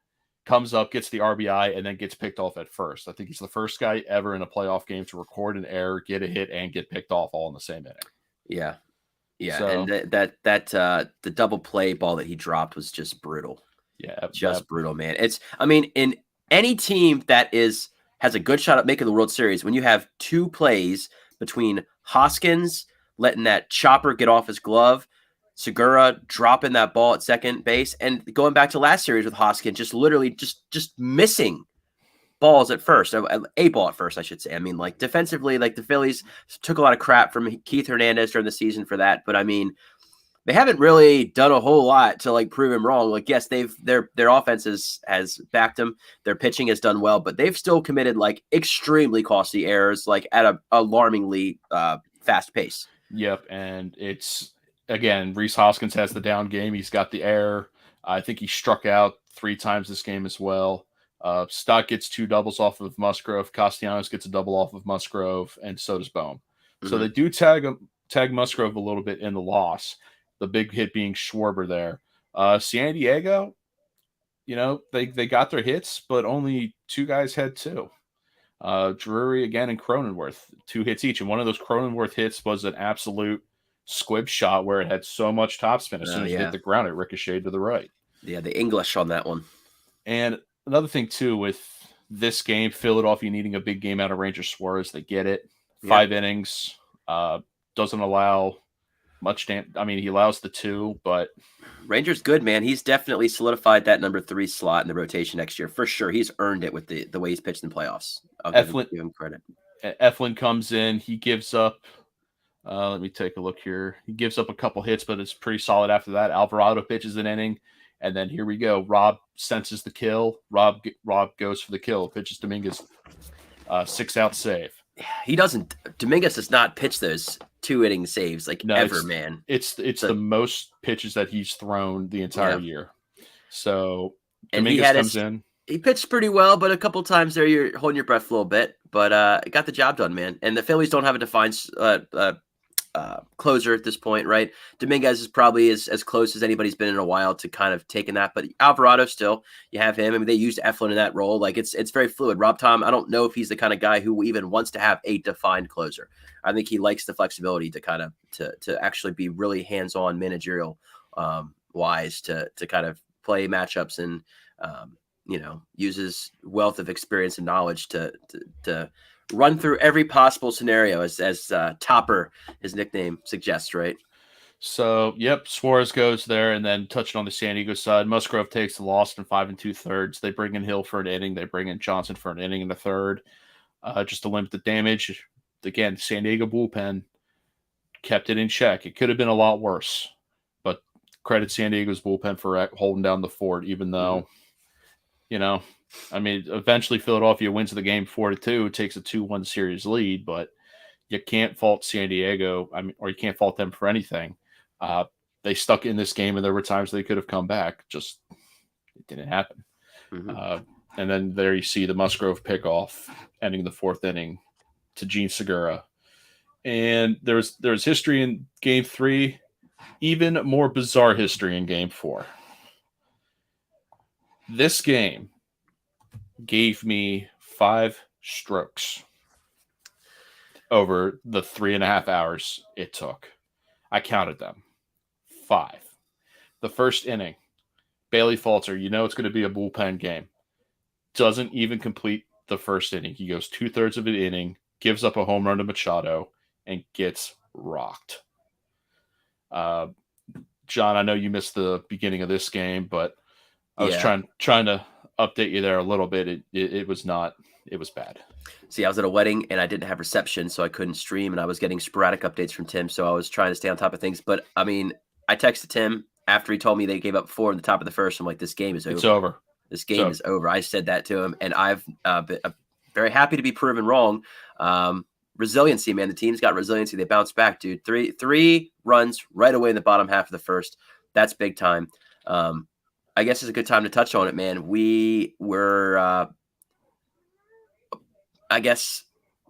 Comes up, gets the RBI, and then gets picked off at first. I think he's the first guy ever in a playoff game to record an error, get a hit, and get picked off all in the same inning. Yeah. So, and the double play ball that he dropped was just brutal. Yeah, just brutal, man. In any team that has a good shot at making the World Series, when you have 2 plays between Hoskins letting that chopper get off his glove, Segura dropping that ball at second base, and going back to last series with Hoskins, just literally just missing balls at first, a ball at first, I should say. I mean, like defensively, like the Phillies took a lot of crap from Keith Hernandez during the season for that, but I mean, they haven't really done a whole lot to like prove him wrong. Like, yes, their offense has backed them, their pitching has done well, but they've still committed like extremely costly errors, like at a alarmingly fast pace. Yep, and it's again, Rhys Hoskins has the down game. He's got the error. I think he struck out 3 times this game as well. Stott gets 2 doubles off of Musgrove. Castellanos gets a double off of Musgrove, and so does Bohm. Mm-hmm. So they do tag Musgrove a little bit in the loss. The big hit being Schwarber there. San Diego, they got their hits, but only 2 guys had 2. Drury again and Cronenworth, 2 hits each. And one of those Cronenworth hits was an absolute squib shot where it had so much topspin. As soon as it hit the ground, it ricocheted to the right. Yeah, the English on that one. And another thing, too, with this game, Philadelphia needing a big game out of Ranger Suarez, they get it. 5 innings, doesn't allow much damage. I mean, he allows the 2, but Ranger's good, man. He's definitely solidified that number 3 slot in the rotation next year for sure. He's earned it with the way he's pitched in the playoffs. I'll give him credit. Eflin comes in. He gives up Let me take a look here. He gives up a couple hits, but it's pretty solid after that. Alvarado pitches an inning, and then here we go. Rob senses the kill. Rob goes for the kill. Pitches Dominguez, 6-out save. He doesn't. Dominguez does not pitch those 2-inning saves ever, man. It's the most pitches that he's thrown the entire year. So Dominguez comes in. He pitched pretty well, but a couple times there you're holding your breath a little bit. But it got the job done, man. And the Phillies don't have a defined closer at this point, right? Dominguez is probably as close as anybody's been in a while to kind of taking that. But Alvarado still, you have him. I mean, they used Eflin in that role. It's very fluid. Rob Tom, I don't know if he's the kind of guy who even wants to have a defined closer. I think he likes the flexibility to kind of to actually be really hands-on managerial wise to kind of play matchups and uses wealth of experience and knowledge to run through every possible scenario as Topper, his nickname suggests, right? So, yep, Suarez goes there, and then touching on the San Diego side, Musgrove takes the loss in 5 2/3. They bring in Hill for an inning. They bring in Johnson for an inning in the third, just to limit the damage. Again, San Diego bullpen kept it in check. It could have been a lot worse, but credit San Diego's bullpen for holding down the fort, even though, eventually Philadelphia wins the game 4-2, takes a 2-1 series lead, but you can't fault San Diego, or you can't fault them for anything. They stuck in this game, and there were times they could have come back. Just it didn't happen. Mm-hmm. And then there you see the Musgrove pickoff, ending the fourth inning to Gene Segura. And there's history in Game 3, even more bizarre history in Game 4. This game gave me 5 strokes over the 3.5 hours it took. I counted them. 5. The first inning, Bailey Falter, it's going to be a bullpen game. Doesn't even complete the first inning. He goes 2/3 of an inning, gives up a home run to Machado, and gets rocked. John, I know you missed the beginning of this game, but I was trying to update you there a little bit. It was bad. See, I was at a wedding and I didn't have reception, so I couldn't stream, and I was getting sporadic updates from Tim, so I was trying to stay on top of things. But I texted Tim after he told me they gave up 4 in the top of the first. I'm like, this game is over. It's over. This game is over. I said that to him, and I've been very happy to be proven wrong. Resiliency, man. The team's got resiliency. They bounced back, dude. Three runs right away in the bottom half of the first. That's big time. I guess it's a good time to touch on it, man. We were,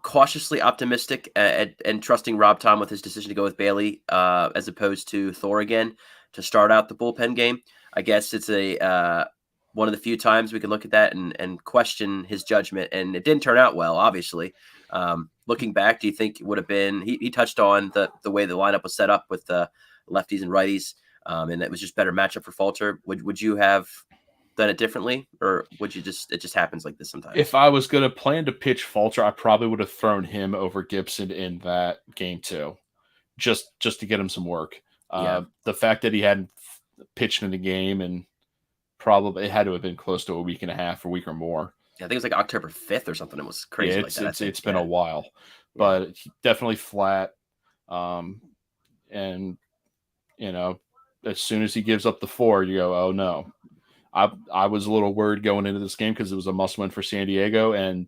cautiously optimistic and trusting Rob Tom with his decision to go with Bailey as opposed to Thor again to start out the bullpen game. I guess it's one of the few times we can look at that and question his judgment, and it didn't turn out well, obviously. Looking back, do you think it would have been – he touched on the way the lineup was set up with the lefties and righties, and it was just better matchup for Falter. Would you have done it differently, or would you it just happens like this sometimes? If I was going to plan to pitch Falter, I probably would have thrown him over Gibson in that game too, just to get him some work. The fact that he hadn't pitched in the game, and probably it had to have been close to a week and a half, a week or more. I think it was like October 5th or something. It was crazy. Yeah, like that. It's been a while, but definitely flat. And as soon as he gives up the 4, you go, oh no. I was a little worried going into this game because it was a must win for San Diego, and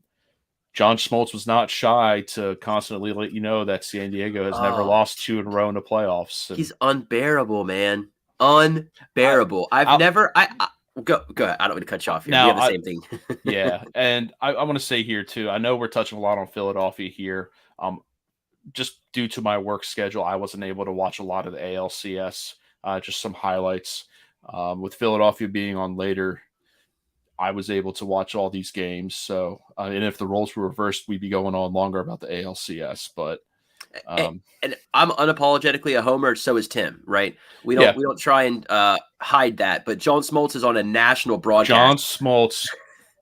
John Schmaltz was not shy to constantly let you know that San Diego has never lost 2 in a row in the playoffs. And he's unbearable, man. Unbearable. Go ahead. I don't want to cut you off here. Now, we have the same thing. Yeah, and I want to say here too, I know we're touching a lot on Philadelphia here. Just due to my work schedule, I wasn't able to watch a lot of the ALCS, just some highlights. With Philadelphia being on later, I was able to watch all these games. So, and if the roles were reversed, we'd be going on longer about the ALCS. But and I'm unapologetically a homer. So is Tim, right? We don't try and hide that. But John Smoltz is on a national broadcast. John Smoltz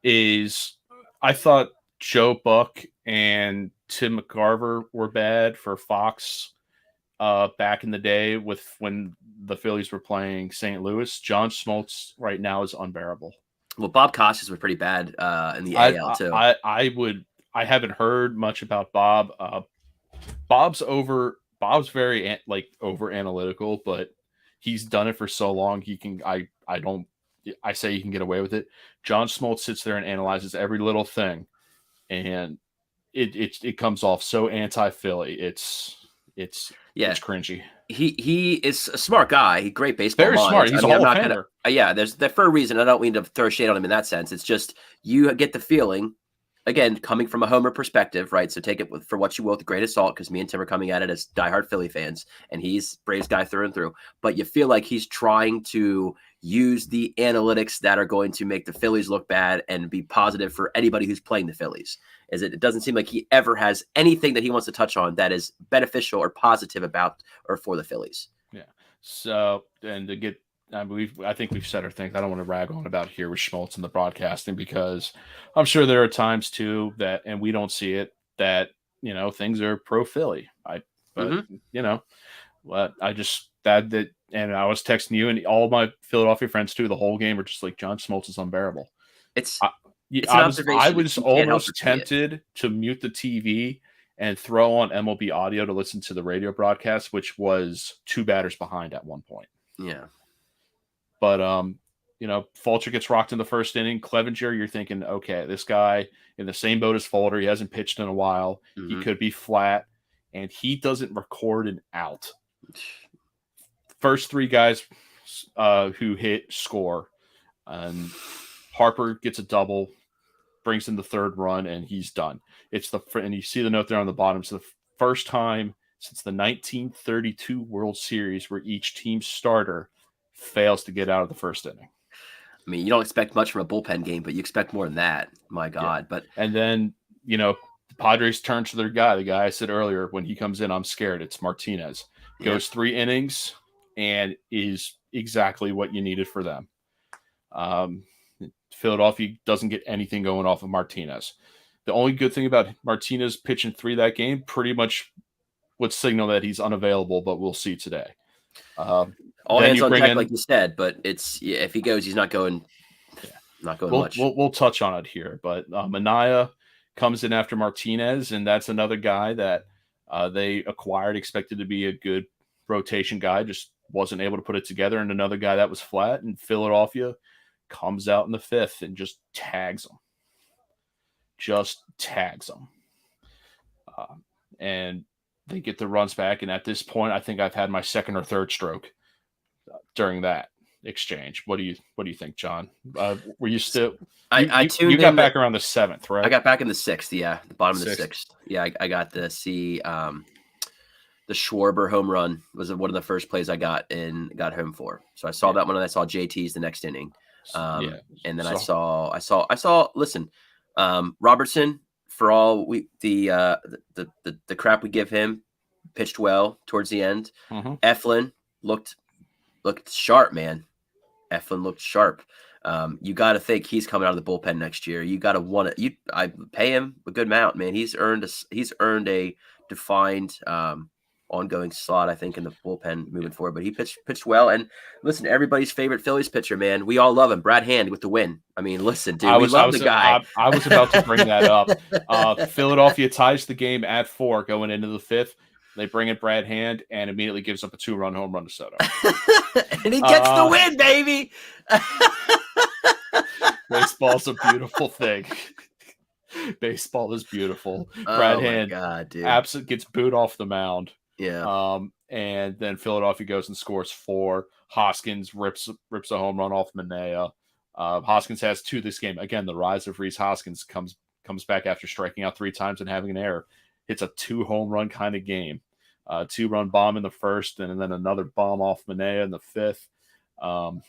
is. I thought Joe Buck and Tim McCarver were bad for Fox back in the day when the Phillies were playing St. Louis. John Smoltz right now is unbearable. Well, Bob Costas was pretty bad in the AL too. I haven't heard much about Bob. Bob's over Bob's very like over analytical, but he's done it for so long. He can. I say he can get away with it. John Smoltz sits there and analyzes every little thing, and it comes off so anti-Philly. It's cringy. He is a smart guy. He's great baseball Very mind. smart. He's a Hall of Famer. There's that for a reason. I don't mean to throw shade on him in that sense. It's just you get the feeling, again, coming from a homer perspective, right? So take it for what you will with the greatest salt, because me and Tim are coming at it as diehard Philly fans, and he's Braves guy through and through. But you feel like he's trying to use the analytics that are going to make the Phillies look bad and be positive for anybody who's playing the Phillies. It doesn't seem like he ever has anything that he wants to touch on that is beneficial or positive about or for the Phillies. Yeah. So, and to get, I think we've said our things. I don't want to rag on about here with Schmaltz and the broadcasting, because I'm sure there are times too that, and we don't see it, that, things are pro Philly. I just, and I was texting you and all my Philadelphia friends too, the whole game were just like, John Smoltz is unbearable. I was almost tempted to mute the TV and throw on MLB audio to listen to the radio broadcast, which was 2 batters behind at one point. Yeah. But, Fulcher gets rocked in the first inning. Clevenger, you're thinking, okay, this guy in the same boat as Fulcher. He hasn't pitched in a while. Mm-hmm. He could be flat, and he doesn't record an out. First 3 guys who hit score, and Harper gets a double, brings in the 3rd run, and he's done. And you see the note there on the bottom. It's the first time since the 1932 World Series where each team starter fails to get out of the first inning. I mean, you don't expect much from a bullpen game, but you expect more than that. My God. Yeah. And then, the Padres turn to their guy. The guy I said earlier, when he comes in, I'm scared. It's Martinez. Goes 3 innings and is exactly what you needed for them. Philadelphia doesn't get anything going off of Martinez. The only good thing about Martinez pitching 3 that game pretty much would signal that he's unavailable, but we'll see today. All hands on deck, like you said, but if he goes, he's not going. Yeah, not going much. We'll touch on it here, but Minaya comes in after Martinez, and that's another guy that they acquired, expected to be a good rotation guy, just wasn't able to put it together, and another guy that was flat. And Philadelphia comes out in the 5th and just tags him. And they get the runs back. And at this point, I think I've had my 2nd or 3rd stroke during that exchange. What do you think, John? Were you still? I tuned. You got back around the 7th, right? I got back in the 6th. Yeah, the bottom of the 6th. Yeah, I got to see the Schwarber home run was one of the first plays I got home for. So I saw that one, and I saw JT's the next inning. And then I saw. Listen, Robertson, for all the crap we give him, pitched well towards the end. Mm-hmm. Eflin looked sharp, man. Eflin looked sharp. You got to think he's coming out of the bullpen next year. You got to want it. I pay him a good amount, man. He's earned a defined ongoing slot, I think, in the bullpen moving forward. But he pitched well. And listen, everybody's favorite Phillies pitcher, man. We all love him. Brad Hand with the win. I mean, listen, dude, we love the guy. I was about to bring that up. Philadelphia ties the game at 4 going into the 5th. They bring in Brad Hand and immediately gives up a 2-run home run to Soto. And he gets the win, baby. Baseball's a beautiful thing. Baseball is beautiful. Brad Hand gets booed off the mound. Yeah. And then Philadelphia goes and scores 4. Hoskins rips a home run off Minaya. Hoskins has 2 this game. Again, the rise of Rhys Hoskins comes back after striking out 3 times and having an error. It's a 2 home run kind of game. 2-run bomb in the 1st, and then another bomb off Minaya in the 5th. And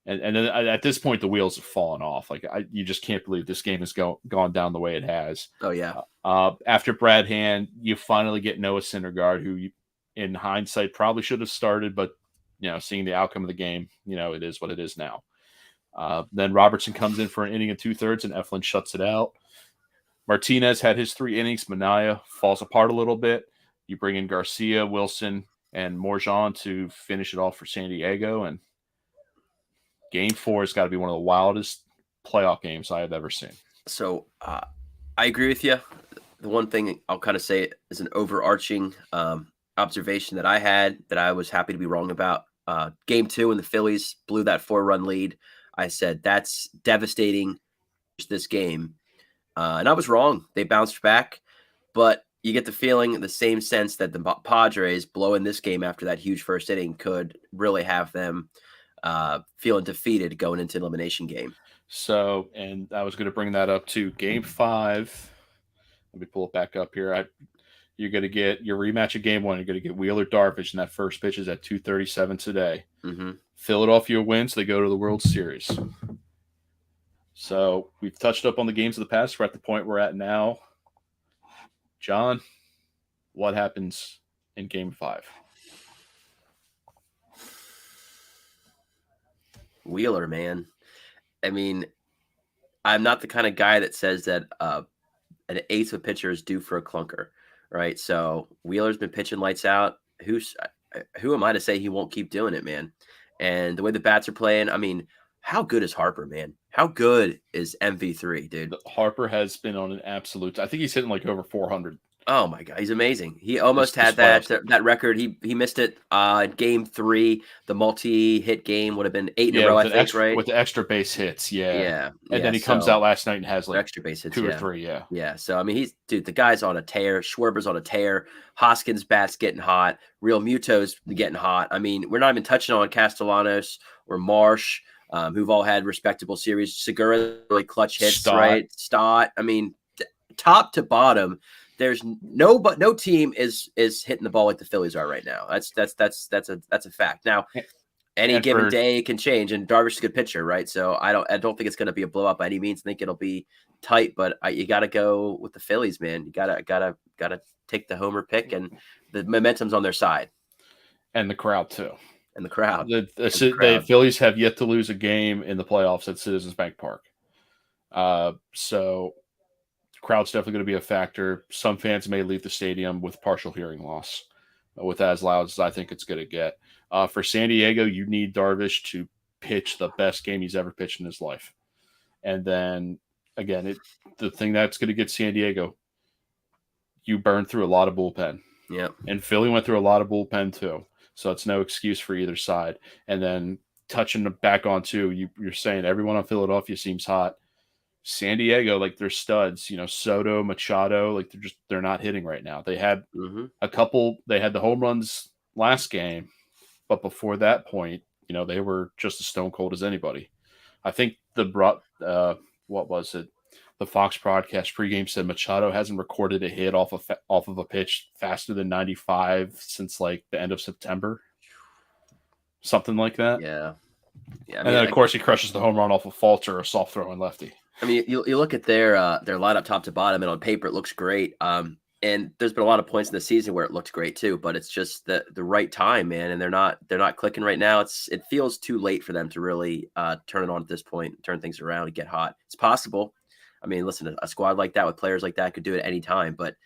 then at this point, the wheels have fallen off. Like you just can't believe this game has gone down the way it has. Oh yeah. After Brad Hand, you finally get Noah Syndergaard, who, in hindsight, probably should have started, but seeing the outcome of the game, it is what it is now. Then Robertson comes in for an inning and 2/3, and Eflin shuts it out. Martinez had his 3 innings. Minaya falls apart a little bit. You bring in Garcia, Wilson, and Morjan to finish it off for San Diego, and Game 4 has got to be one of the wildest playoff games I have ever seen. So I agree with you. The one thing I'll kind of say is an overarching observation that I had that I was happy to be wrong about. Game 2 when the Phillies blew that 4-run lead, I said that's devastating this game. And I was wrong. They bounced back, but you get the feeling, the same sense that the Padres blowing this game after that huge first inning could really have them feeling defeated going into elimination game. So, and I was going to bring that up to Game 5. Let me pull it back up here. You're going to get your rematch of Game 1. You're going to get Wheeler Darvish, and that first pitch is at 2:37 today. Mm-hmm. Philadelphia wins. They go to the World Series. So we've touched up on the games of the past. We're at the point we're at now. John, what happens in Game 5? Wheeler, man. I mean, I'm not the kind of guy that says that an ace of pitcher is due for a clunker, right? So Wheeler's been pitching lights out. Who am I to say he won't keep doing it, man? And the way the bats are playing, I mean, how good is Harper, man? How good is MV3, dude? Harper has been on an absolute. I think he's hitting like over 400. Oh my God, he's amazing. He almost had that record. He missed it. Game 3, the multi-hit game would have been 8 in a row, I think, right? With the extra base hits, yeah. And then he comes out last night and has like extra base hits, 2 or 3, yeah. Yeah. So I mean, the guy's on a tear. Schwarber's on a tear. Hoskins' bat's getting hot. Real Muto's getting hot. I mean, we're not even touching on Castellanos or Marsh, who've all had respectable series. Segura really clutch hits, right? Stott. I mean, top to bottom. There's no team is hitting the ball like the Phillies are right now. That's a fact. Now, any given day it can change, and Darvish is a good pitcher, right? So I don't think it's going to be a blow up by any means. I think it'll be tight, but you got to go with the Phillies, man. You gotta take the homer pick, and the momentum's on their side, and the crowd too, and the crowd. The Phillies have yet to lose a game in the playoffs at Citizens Bank Park, so. Crowd's definitely going to be a factor. Some fans may leave the stadium with partial hearing loss, with as loud as I think it's going to get. For San Diego, you need Darvish to pitch the best game he's ever pitched in his life. And then, again, the thing that's going to get San Diego, you burn through a lot of bullpen. Yeah. And Philly went through a lot of bullpen too. So it's no excuse for either side. And then touching back on too, you're saying everyone on Philadelphia seems hot. San Diego, like they're studs, Soto, Machado, like they're not hitting right now. They had a couple, they had the home runs last game, but before that point, they were just as stone cold as anybody. I think what was it? The Fox broadcast pregame said Machado hasn't recorded a hit off of a pitch faster than 95 since like the end of September. Something like that. Yeah. Yeah. And then of course he crushes the home run off a falter, a soft throwing lefty. I mean, you look at their lineup top to bottom, and on paper it looks great. And there's been a lot of points in the season where it looked great too, but it's just the right time, man. And they're not clicking right now. It feels too late for them to really turn it on at this point, turn things around and get hot. It's possible. I mean, listen, a squad like that with players like that could do it any time. But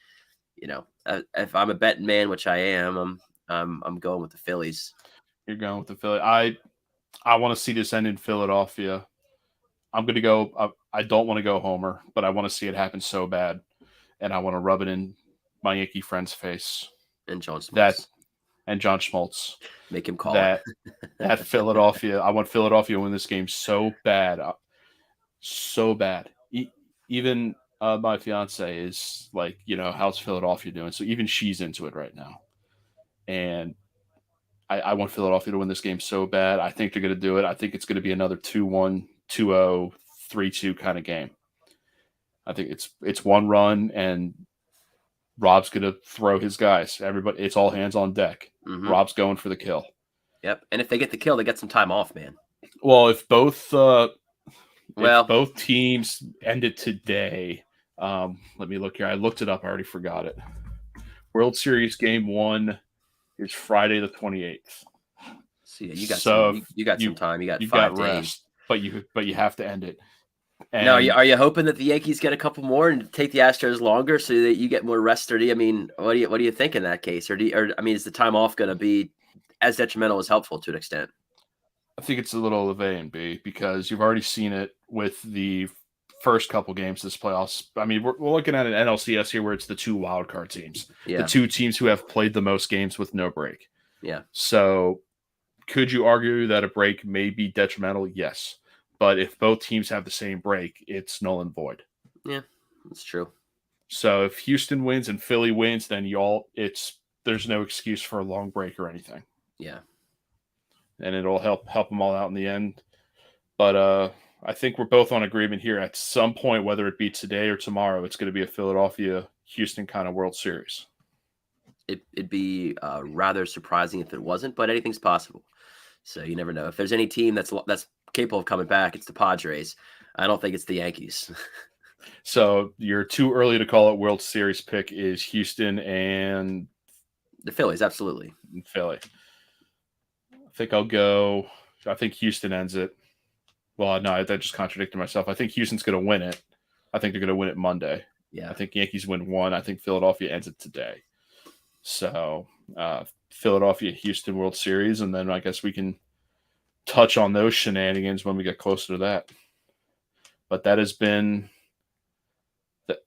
if I'm a betting man, which I am, I'm going with the Phillies. You're going with the Phillies. I want to see this end in Philadelphia. I'm going to go. I don't want to go homer, but I want to see it happen so bad, and I want to rub it in my Yankee friend's face. And John Schmaltz. And John Schmaltz. Make him call that Philadelphia. I want Philadelphia to win this game so bad, so bad. Even my fiance is like, how's Philadelphia doing? So even she's into it right now, and I want Philadelphia to win this game so bad. I think they're going to do it. I think it's going to be another 2-1, 2-0, 3-2 kind of game. I think it's one run, and Rob's going to throw his guys. Everybody, it's all hands on deck. Mm-hmm. Rob's going for the kill. Yep, and if they get the kill, they get some time off, man. Well, if both teams end it today, let me look here. I looked it up. I already forgot it. World Series Game 1 is Friday the 28th. So you got some time. You got 5 days. Rest, but you have to end it. And now, are you hoping that the Yankees get a couple more and take the Astros longer so that you get more rest? Or what do you think in that case? Or is the time off going to be as detrimental as helpful to an extent? I think it's a little of A and B because you've already seen it with the first couple games this playoffs. I mean, we're looking at an NLCS here where it's the 2 wildcard teams, the 2 teams who have played the most games with no break. Yeah. So could you argue that a break may be detrimental? Yes. But if both teams have the same break, it's null and void. Yeah, that's true. So if Houston wins and Philly wins, then there's no excuse for a long break or anything. Yeah. And it'll help them all out in the end. But I think we're both on agreement here. At some point, whether it be today or tomorrow, it's going to be a Philadelphia-Houston kind of World Series. It'd be rather surprising if it wasn't, but anything's possible. So you never know. If there's any team that's capable of coming back, it's the Padres. I don't think it's the Yankees. So you're too early to call it World Series pick is Houston and the Phillies, absolutely. Philly. I think Houston ends it. Well, no, that just contradicted myself. I think Houston's going to win it. I think they're going to win it Monday. Yeah. I think Yankees win 1. I think Philadelphia ends it today. So Philadelphia-Houston World Series, and then I guess we can touch on those shenanigans when we get closer to that. But that has been the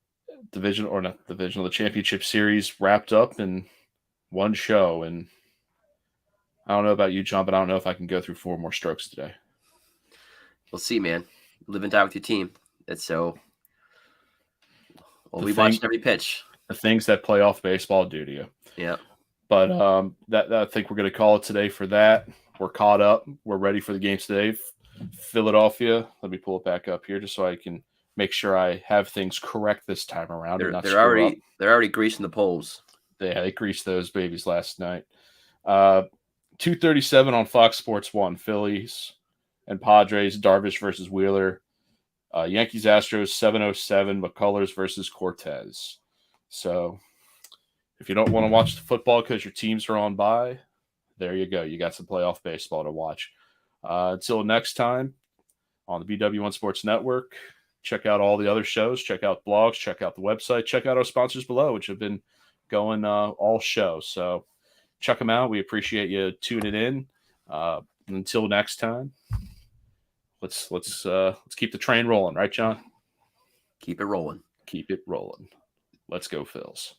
the championship series wrapped up in one show. And I don't know about you, John, but I don't know if I can go through 4 more strokes today. We'll see, man. Live and die with your team. We watched every pitch. The things that playoff baseball do to you. Yeah. But I think we're going to call it today for that. We're caught up. We're ready for the games today. Philadelphia. Let me pull it back up here just so I can make sure I have things correct this time around. They're already greasing the poles. They greased those babies last night. 2:37 on Fox Sports 1. Phillies and Padres. Darvish versus Wheeler. Yankees Astros 7:07. McCullers versus Cortez. So if you don't want to watch the football because your teams are on bye, there you go. You got some playoff baseball to watch. Until next time on the BW1 Sports Network, check out all the other shows, check out blogs, check out the website, check out our sponsors below, which have been going all show. So check them out. We appreciate you tuning in. Until next time, let's keep the train rolling, right, John? Keep it rolling. Keep it rolling. Let's go, Phils.